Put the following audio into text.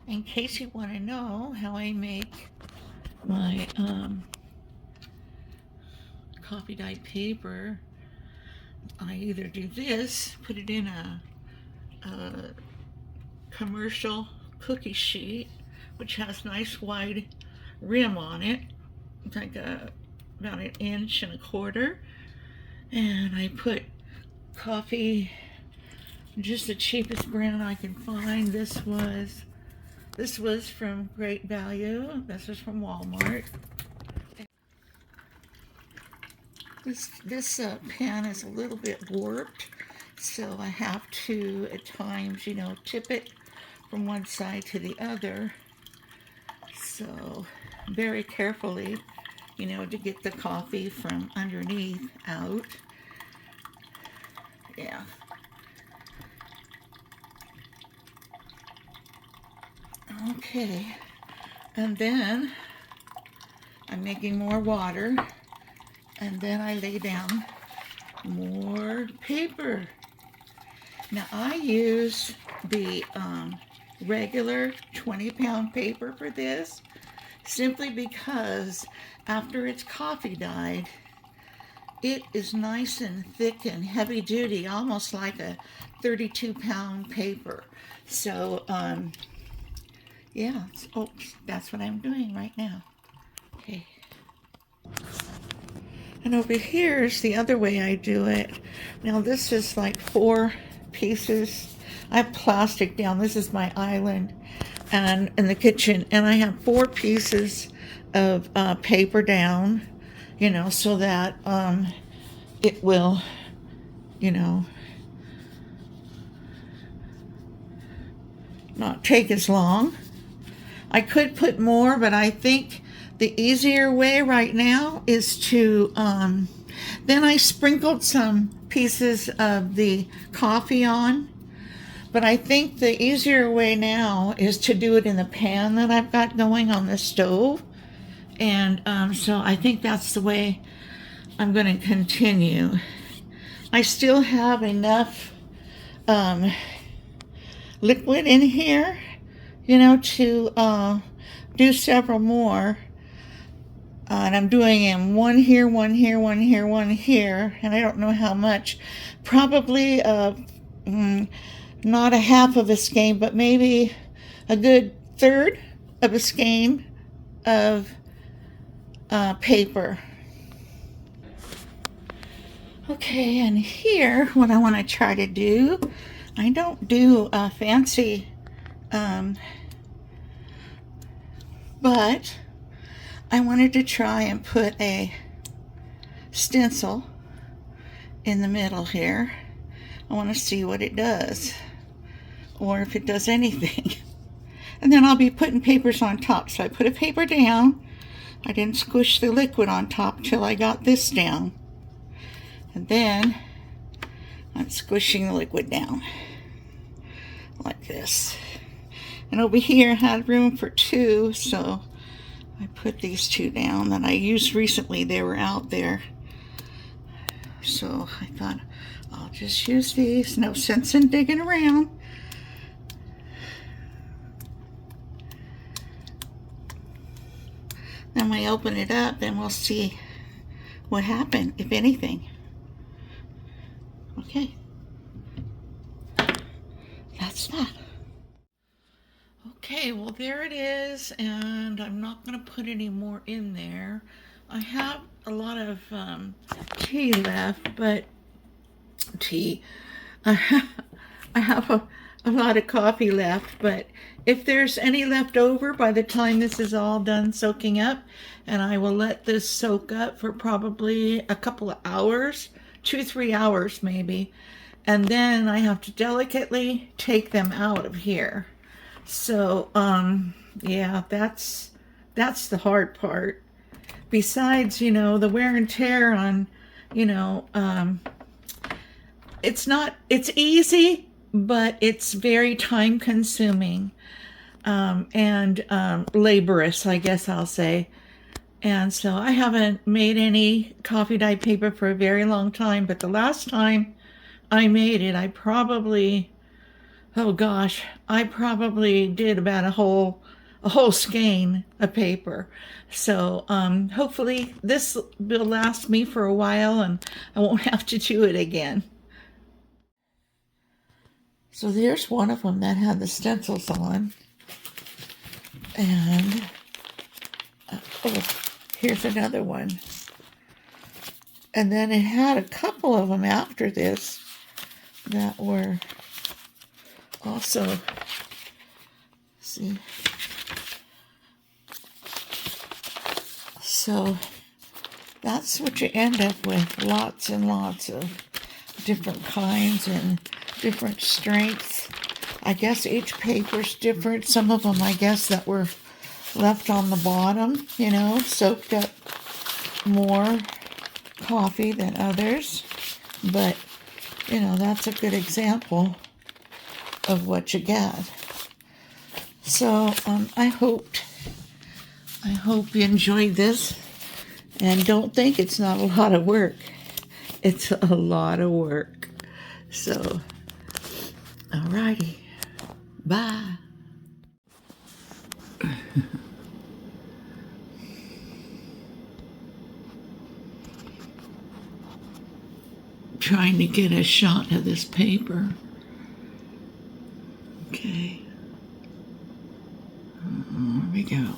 In case you want to know how I make my coffee dyed paper, I either do this, put it in a commercial cookie sheet, which has nice wide rim on it, like about 1.25 inches, and I put coffee, just the cheapest brand I can find. This was from Great Value. This was from Walmart. This pan is a little bit warped, so I have to at times, tip it from one side to the other. So very carefully, to get the coffee from underneath out. Yeah. Okay. And then I'm making more water, and then I lay down more paper. Now I use the regular 20-pound paper for this, simply because after it's coffee dyed, it is nice and thick and heavy duty, almost like a 32-pound paper. So yeah, that's what I'm doing right now. Okay. And over here is the other way I do it. Now this is like 4 pieces. I have plastic down. This is my island and in the kitchen, and I have 4 pieces of paper down, so that it will, not take as long. I could put more, but I think the easier way right now is to, then I sprinkled some pieces of the coffee on, but I think the easier way now is to do it in the pan that I've got going on the stove. And so I think that's the way I'm going to continue. I still have enough liquid in here, to do several more. And I'm doing them one here, one here, one here, one here, and I don't know how much. Probably not a half of a skein, but maybe a good third of a skein of paper. Okay, and here, what I want to try to do, I don't do fancy, but I wanted to try and put a stencil in the middle here. I want to see what it does, or if it does anything. And then I'll be putting papers on top. So I put a paper down. I didn't squish the liquid on top till I got this down. And then I'm squishing the liquid down like this. And over here I had room for 2, so I put these 2 down that I used recently. They were out there. So I thought I'll just use these. No sense in digging around. Then we open it up and we'll see what happened, if anything. Okay. That's that. Okay, well there it is, and I'm not going to put any more in there. I have a lot of tea left, but I have a lot of coffee left, but if there's any left over by the time this is all done soaking up, and I will let this soak up for probably a couple of hours, 2-3 hours maybe, and then I have to delicately take them out of here. So yeah, that's the hard part. Besides, the wear and tear on, it's easy, but it's very time consuming, and laborious, I guess I'll say. And so I haven't made any coffee dyed paper for a very long time, but the last time I made it, I probably oh gosh, I probably did about a whole skein of paper. So hopefully this will last me for a while and I won't have to do it again. So there's one of them that had the stencils on. And oh, here's another one. And then it had a couple of them after this that were also, see, so that's what you end up with, lots and lots of different kinds and different strengths. I guess each paper's different. Some of them, I guess, that were left on the bottom, you know, soaked up more coffee than others. But, you know, that's a good example of what you get. So I hope you enjoyed this, and don't think it's not a lot of work. It's a lot of work. So, alrighty, bye. Trying to get a shot of this paper. Okay. There we go.